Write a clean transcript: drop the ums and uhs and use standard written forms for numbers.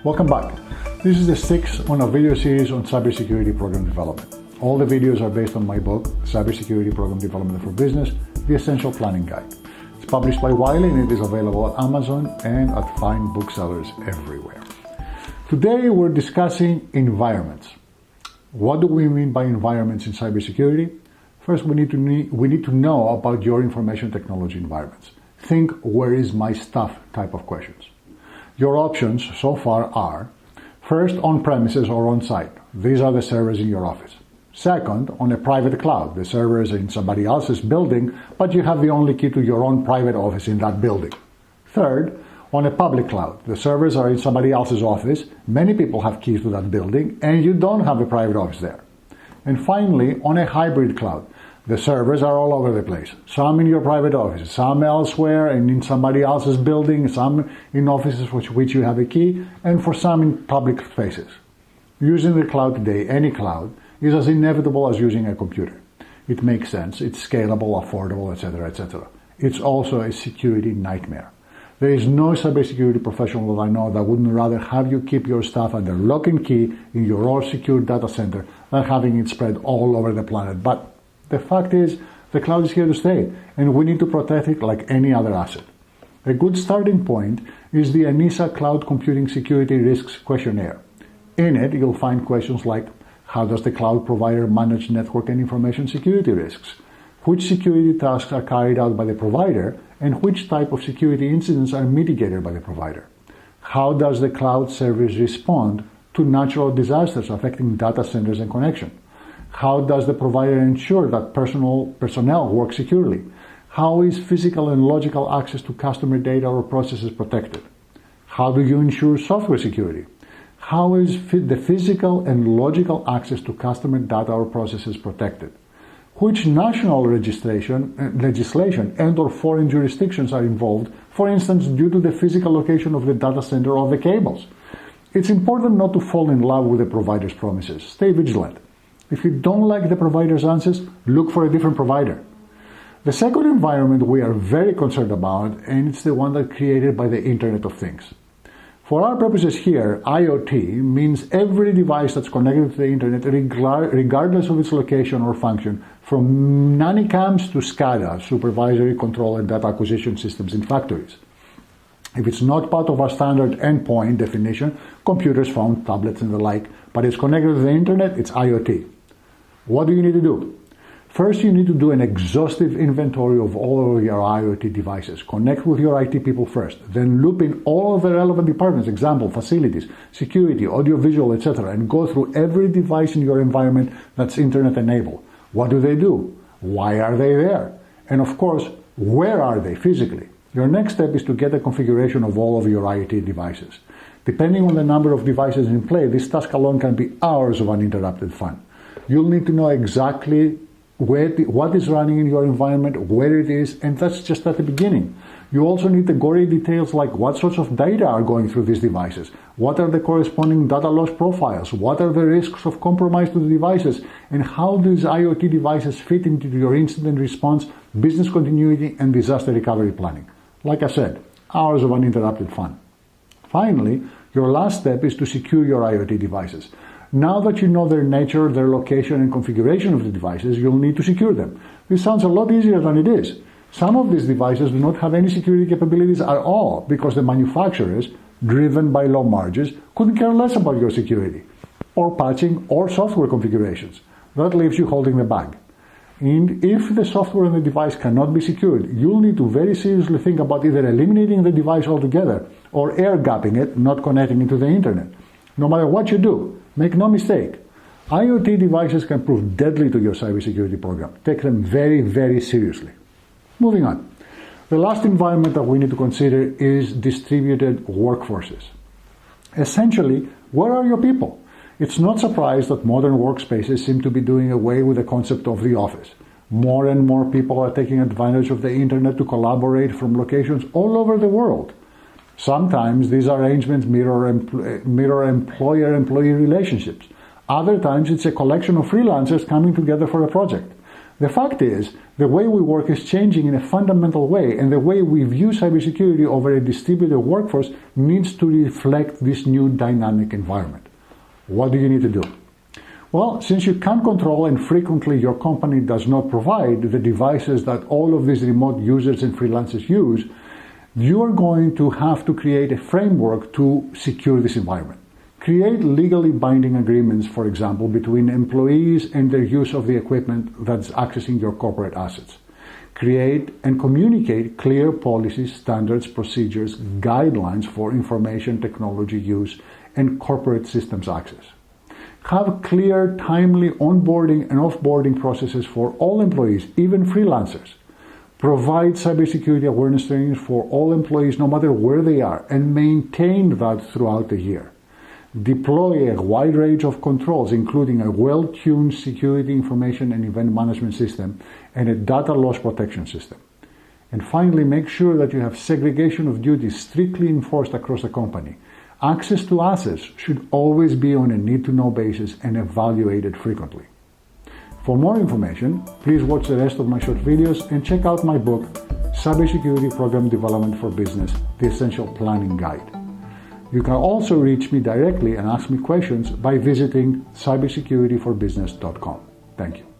Welcome back. This is the sixth on a video series on cybersecurity program development. All the videos are based on my book, Cybersecurity Program Development for Business, The Essential Planning Guide. It's published by Wiley and it is available at Amazon and at fine booksellers everywhere. Today we're discussing environments. What do we mean by environments in cybersecurity? First, we need to know about your information technology environments. Think, where is my stuff type of questions. Your options so far are, first, on-premises or on-site. These are the servers in your office. Second, on a private cloud. The servers are in somebody else's building, but you have the only key to your own private office in that building. Third, on a public cloud. The servers are in somebody else's office. Many people have keys to that building, and you don't have a private office there. And finally, on a hybrid cloud. The servers are all over the place. Some in your private office, some elsewhere and in somebody else's building, some in offices for which you have a key, and for some in public spaces. Using the cloud today, any cloud, is as inevitable as using a computer. It makes sense, it's scalable, affordable, etc., etc. It's also a security nightmare. There is no cybersecurity professional that I know that wouldn't rather have you keep your stuff under lock and key in your own secure data center than having it spread all over the planet. But the fact is, the cloud is here to stay, and we need to protect it like any other asset. A good starting point is the ENISA Cloud Computing Security Risks Questionnaire. In it, you'll find questions like, how does the cloud provider manage network and information security risks? Which security tasks are carried out by the provider, and which type of security incidents are mitigated by the provider? How does the cloud service respond to natural disasters affecting data centers and connection? How does the provider ensure that personnel work securely? How is physical and logical access to customer data or processes protected? How do you ensure software security? How is the physical and logical access to customer data or processes protected? Which national legislation and or foreign jurisdictions are involved, for instance, due to the physical location of the data center or the cables? It's important not to fall in love with the provider's promises. Stay vigilant. If you don't like the provider's answers, look for a different provider. The second environment we are very concerned about, and it's the one that's created by the Internet of Things. For our purposes here, IoT means every device that's connected to the Internet regardless of its location or function, from nanny cams to SCADA, supervisory control and data acquisition systems in factories. If it's not part of our standard endpoint definition, computers, phones, tablets and the like, but it's connected to the Internet, it's IoT. What do you need to do? First, you need to do an exhaustive inventory of all of your IoT devices. Connect with your IT people first. Then loop in all of the relevant departments, example, facilities, security, audiovisual, etc., and go through every device in your environment that's Internet enabled. What do they do? Why are they there? And of course, where are they physically? Your next step is to get a configuration of all of your IoT devices. Depending on the number of devices in play, this task alone can be hours of uninterrupted fun. You'll need to know exactly what is running in your environment, where it is, and that's just at the beginning. You also need the gory details like what sorts of data are going through these devices, what are the corresponding data loss profiles, what are the risks of compromise to the devices, and how these IoT devices fit into your incident response, business continuity, and disaster recovery planning. Like I said, hours of uninterrupted fun. Finally, your last step is to secure your IoT devices. Now that you know their nature, their location, and configuration of the devices, you'll need to secure them. This sounds a lot easier than it is. Some of these devices do not have any security capabilities at all because the manufacturers, driven by low margins, couldn't care less about your security, or patching, or software configurations. That leaves you holding the bag. And if the software on the device cannot be secured, you'll need to very seriously think about either eliminating the device altogether or air-gapping it, not connecting it to the Internet. No matter what you do, make no mistake, IoT devices can prove deadly to your cybersecurity program. Take them very, very seriously. Moving on. The last environment that we need to consider is distributed workforces. Essentially, where are your people? It's not surprised that modern workspaces seem to be doing away with the concept of the office. More and more people are taking advantage of the Internet to collaborate from locations all over the world. Sometimes these arrangements mirror employer-employee relationships. Other times it's a collection of freelancers coming together for a project. The fact is, the way we work is changing in a fundamental way, and the way we view cybersecurity over a distributed workforce needs to reflect this new dynamic environment. What do you need to do? Well, since you can't control and frequently your company does not provide the devices that all of these remote users and freelancers use, you are going to have to create a framework to secure this environment. Create legally binding agreements, for example, between employees and their use of the equipment that's accessing your corporate assets. Create and communicate clear policies, standards, procedures, guidelines for information technology use and corporate systems access. Have clear, timely onboarding and offboarding processes for all employees, even freelancers. Provide cybersecurity awareness training for all employees, no matter where they are, and maintain that throughout the year. Deploy a wide range of controls, including a well-tuned security information and event management system and a data loss protection system. And finally, make sure that you have segregation of duties strictly enforced across the company. Access to assets should always be on a need-to-know basis and evaluated frequently. For more information, please watch the rest of my short videos and check out my book, Cybersecurity Program Development for Business, The Essential Planning Guide. You can also reach me directly and ask me questions by visiting cybersecurityforbusiness.com. Thank you.